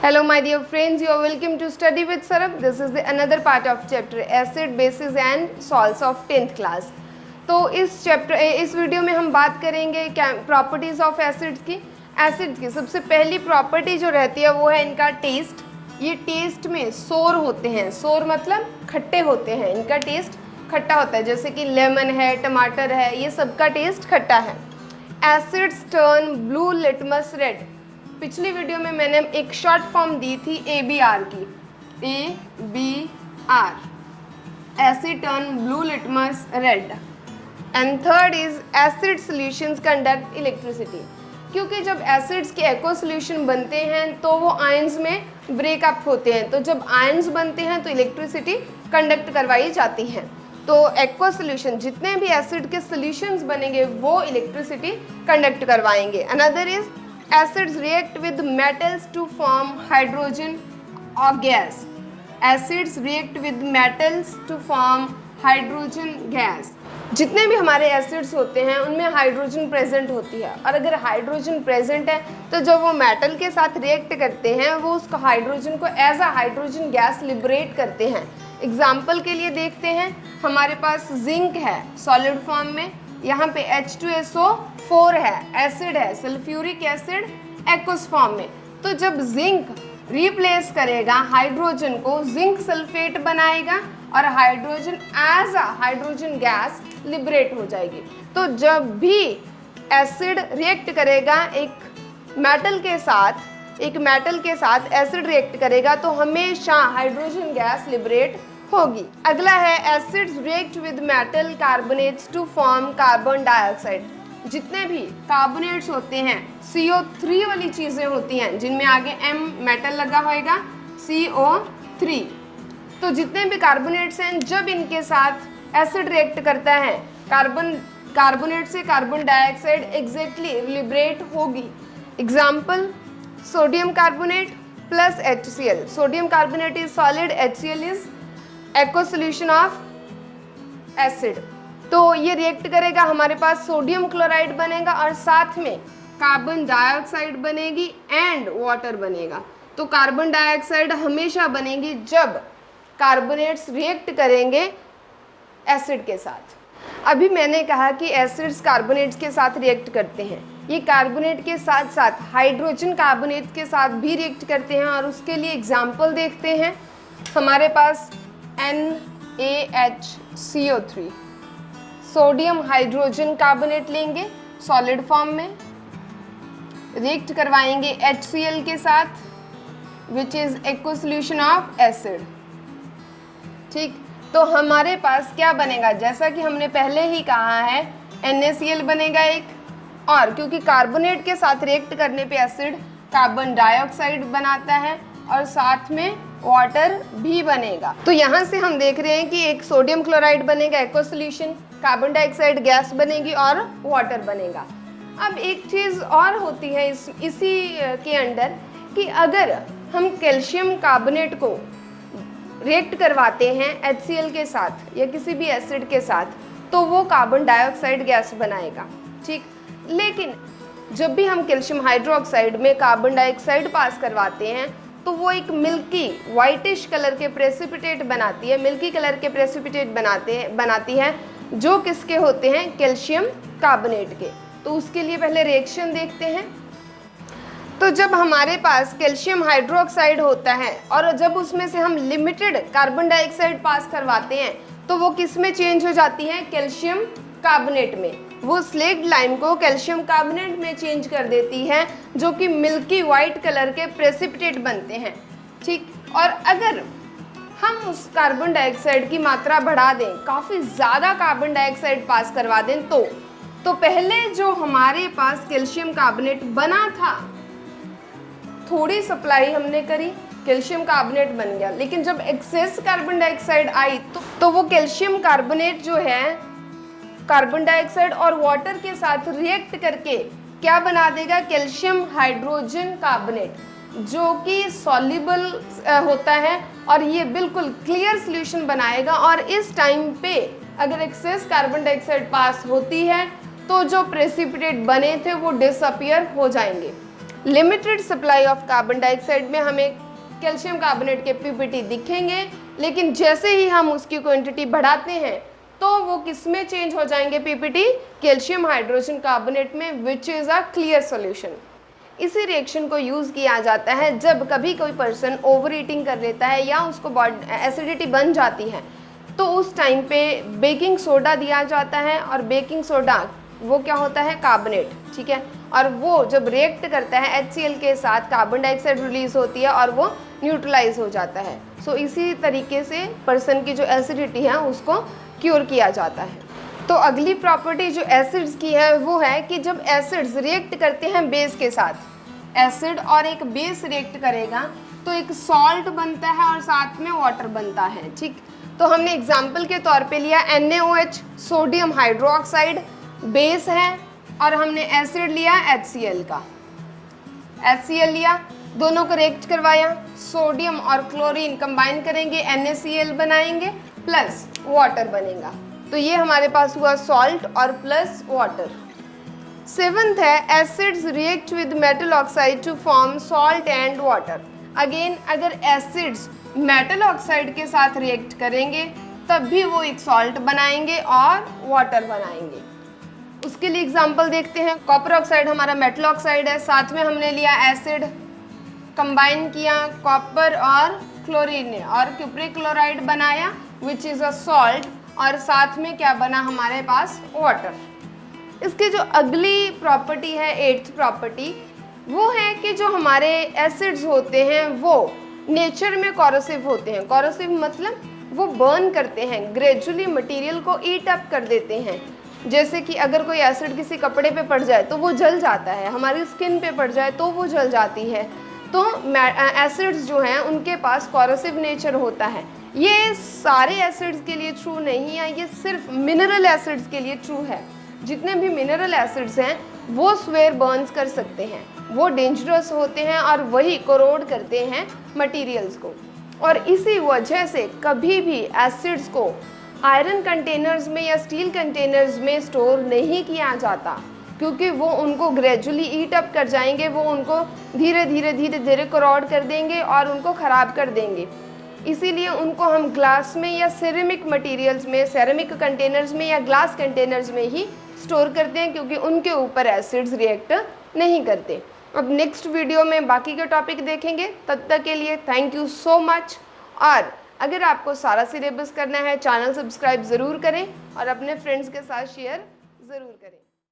Hello my dear friends, you are welcome to Study with Sarab. This is the another part of chapter Acid, Bases and Salts of 10th class. तो इस video में हम बात करेंगे properties of acids की। Acids की सबसे पहली प्रॉपर्टी जो रहती है वो है इनका टेस्ट। ये टेस्ट में सोर होते हैं, सोर मतलब खट्टे होते हैं, इनका टेस्ट खट्टा होता है, जैसे कि लेमन है, टमाटर है, ये सबका टेस्ट खट्टा है। Acids turn blue litmus red. पिछली वीडियो में मैंने एक शॉर्ट फॉर्म दी थी ABR की, ABR, asset turn blue litmus red. And third is acid solutions conduct electricity, क्योंकि जब एसिड्स के एक्वा सॉल्यूशन बनते हैं तो वो आयंस में ब्रेकअप होते हैं, तो जब आयंस बनते हैं तो इलेक्ट्रिसिटी कंडक्ट करवाई जाती है। तो एक्वा सॉल्यूशन, जितने भी एसिड के सॉल्यूशंस बनेंगे वो इलेक्ट्रिसिटी कंडक्ट करवाएंगे। Another is acids react with metals to form hydrogen or gas. Acids react with metals to form hydrogen gas. जितने भी हमारे एसिड्स होते हैं उनमें हाइड्रोजन प्रेजेंट होती है, और अगर हाइड्रोजन प्रेजेंट है तो जब वो मेटल के साथ रिएक्ट करते हैं वो उसको हाइड्रोजन को as a hydrogen gas liberate करते हैं। एग्जाम्पल के लिए देखते हैं, हमारे पास जिंक है सॉलिड फॉर्म में, यहाँ पे H2SO4 है, एसिड है, सल्फ्यूरिक एसिड एक्वस फॉर्म में। तो जब जिंक रिप्लेस करेगा हाइड्रोजन को, जिंक सल्फेट बनाएगा और hydrogen as a hydrogen gas liberate हो जाएगी। तो जब भी एसिड रिएक्ट करेगा एक मेटल के साथ एसिड रिएक्ट करेगा तो हमेशा हाइड्रोजन गैस लिबरेट होगी। अगला है acids react with metal carbonates to form carbon dioxide. जितने भी कार्बोनेट्स होते हैं, CO3 वाली चीज़ें होती हैं जिनमें आगे M मेटल लगा होएगा, CO3। तो जितने भी कार्बोनेट्स हैं, जब इनके साथ एसिड रिएक्ट करता है कार्बोनेट से कार्बन डाइऑक्साइड एग्जैक्टली लिबरेट होगी। Example, sodium carbonate plus HCl। Sodium carbonate is solid, HCl is aqua solution of acid. तो ये रिएक्ट करेगा, हमारे पास सोडियम क्लोराइड बनेगा और साथ में कार्बन डाइऑक्साइड बनेगी एंड वाटर बनेगा। तो कार्बन डाइऑक्साइड हमेशा बनेगी जब कार्बोनेट्स रिएक्ट करेंगे एसिड के साथ। अभी मैंने कहा कि एसिड्स कार्बोनेट्स के साथ रिएक्ट करते हैं, ये कार्बोनेट के साथ साथ हाइड्रोजन कार्बोनेट के साथ भी रिएक्ट करते हैं, और उसके लिए एग्जाम्पल देखते हैं। हमारे पास NaHCO3, सोडियम हाइड्रोजन कार्बोनेट लेंगे सॉलिड फॉर्म में, रिएक्ट करवाएंगे HCl के साथ which is aqua solution of acid. ठीक, तो हमारे पास क्या बनेगा, जैसा कि हमने पहले ही कहा है NaCl बनेगा एक, और क्योंकि कार्बोनेट के साथ रिएक्ट करने पे एसिड कार्बन डाइऑक्साइड बनाता है और साथ में वाटर भी बनेगा। तो यहाँ से हम देख रहे हैं कि एक सोडियम क्लोराइड बनेगा aqua solution, carbon dioxide gas बनेगी और वाटर बनेगा। अब एक चीज़ और होती है इसी के अंडर कि अगर हम कैल्शियम कार्बोनेट को रिएक्ट करवाते हैं HCl के साथ या किसी भी एसिड के साथ तो वो कार्बन डाइऑक्साइड गैस बनाएगा। ठीक, लेकिन जब भी हम कैल्शियम हाइड्रोक्साइड में कार्बन डाइऑक्साइड पास करवाते हैं तो वो एक मिल्की वाइटिश कलर के प्रेसिपिटेट बनाती है, मिल्की कलर के प्रेसिपिटेट बनाती है जो किसके होते हैं, कैल्शियम कार्बोनेट के। तो उसके लिए पहले रिएक्शन देखते हैं। तो जब हमारे पास कैल्शियम हाइड्रोक्साइड होता है और जब उसमें से हम लिमिटेड कार्बन डाइऑक्साइड पास करवाते हैं तो वो किस में चेंज हो जाती है, कैल्शियम कार्बोनेट में। वो स्लेक्ड लाइम को कैल्शियम कार्बोनेट में चेंज कर देती है जो कि मिल्की वाइट कलर के प्रेसिपिटेट बनते हैं। ठीक, और अगर हम उस कार्बन डाइऑक्साइड की मात्रा बढ़ा दें, काफ़ी ज़्यादा कार्बन डाइऑक्साइड पास करवा दें तो पहले जो हमारे पास कैल्शियम कार्बोनेट बना था, थोड़ी सप्लाई हमने करी, कैल्शियम कार्बोनेट बन गया, लेकिन जब एक्सेस कार्बन डाइऑक्साइड आई तो वो कैल्शियम कार्बोनेट जो है कार्बन डाइऑक्साइड और वाटर के साथ रिएक्ट करके क्या बना देगा, कैल्शियम हाइड्रोजन कार्बोनेट, जो कि सॉल्युबल होता है और ये बिल्कुल क्लियर सॉल्यूशन बनाएगा। और इस टाइम पे अगर एक्सेस कार्बन डाइऑक्साइड पास होती है तो जो प्रेसिपिटेट बने थे वो डिसअपियर हो जाएंगे। Limited supply of carbon dioxide में हमें कैल्शियम कार्बोनेट के पीपीटी दिखेंगे, लेकिन जैसे ही हम उसकी क्वांटिटी बढ़ाते हैं तो वो किस में चेंज हो जाएंगे पीपीटी, कैल्शियम हाइड्रोजन कार्बोनेट में, which is a clear solution. इसी रिएक्शन को यूज़ किया जाता है जब कभी कोई पर्सन ओवर ईटिंग कर लेता है या उसको एसिडिटी बन जाती है, तो उस टाइम पे बेकिंग सोडा दिया जाता है, और बेकिंग सोडा वो क्या होता है, कार्बोनेट, ठीक है, और वो जब रिएक्ट करता है HCl के साथ कार्बन डाइऑक्साइड रिलीज होती है और वो न्यूट्रलाइज हो जाता है। सो इसी तरीके से पर्सन की जो एसिडिटी है उसको क्योर किया जाता है। तो अगली प्रॉपर्टी जो एसिड्स की है वो है कि जब एसिड्स रिएक्ट करते हैं बेस के साथ, एसिड और एक बेस रिएक्ट करेगा तो एक सॉल्ट बनता है और साथ में वाटर बनता है, ठीक। तो हमने एग्जाम्पल के तौर पे लिया NaOH, सोडियम हाइड्रोक्साइड बेस है, और हमने एसिड लिया HCl का, HCl लिया, दोनों को रिएक्ट करवाया, सोडियम और क्लोरीन कंबाइन करेंगे NaCl बनाएंगे, प्लस वाटर बनेगा। तो ये हमारे पास हुआ सॉल्ट और प्लस वाटर। सेवंथ है acids react with metal oxide to form salt and water. Again अगर एसिड्स मेटल ऑक्साइड के साथ रिएक्ट करेंगे तब भी वो एक सॉल्ट बनाएंगे और वाटर बनाएंगे। उसके लिए एग्जांपल देखते हैं। कॉपर ऑक्साइड हमारा मेटल ऑक्साइड है, साथ में हमने लिया एसिड, कंबाइन किया कॉपर और क्लोरीन ने और क्यूप्रिक क्लोराइड बनाया विच इज़ अ सॉल्ट, और साथ में क्या बना हमारे पास, वाटर। इसकी जो अगली प्रॉपर्टी है, 8th प्रॉपर्टी, वो है कि जो हमारे एसिड्स होते हैं वो नेचर में कॉरोसिव होते हैं। कॉरोसिव मतलब वो बर्न करते हैं, ग्रेजुअली मटेरियल को ईट अप कर देते हैं। जैसे कि अगर कोई एसिड किसी कपड़े पे पड़ जाए तो वो जल जाता है, हमारी स्किन पे पड़ जाए तो वो जल जाती है। तो एसिड्स जो हैं उनके पास कॉरोसिव नेचर होता है। ये सारे एसिड्स के लिए ट्रू नहीं है, ये सिर्फ मिनरल एसिड्स के लिए ट्रू है। जितने भी मिनरल एसिड्स हैं वो स्वेयर बर्न्स कर सकते हैं, वो डेंजरस होते हैं और वही कोरोड करते हैं मटेरियल्स को। और इसी वजह से कभी भी एसिड्स को आयरन कंटेनर्स में या स्टील कंटेनर्स में स्टोर नहीं किया जाता, क्योंकि वो उनको ग्रेजुअली ईट अप कर जाएंगे, वो उनको धीरे धीरे कोरोड कर देंगे और उनको ख़राब कर देंगे। इसीलिए उनको हम ग्लास में या सेरेमिक मटेरियल्स में, सेरेमिक कंटेनर्स में या ग्लास कंटेनर्स में ही स्टोर करते हैं, क्योंकि उनके ऊपर एसिड्स रिएक्ट नहीं करते। अब नेक्स्ट वीडियो में बाकी के टॉपिक देखेंगे, तब तक के लिए थैंक यू सो मच। और अगर आपको सारा सिलेबस करना है, चैनल सब्सक्राइब ज़रूर करें और अपने फ्रेंड्स के साथ शेयर ज़रूर करें।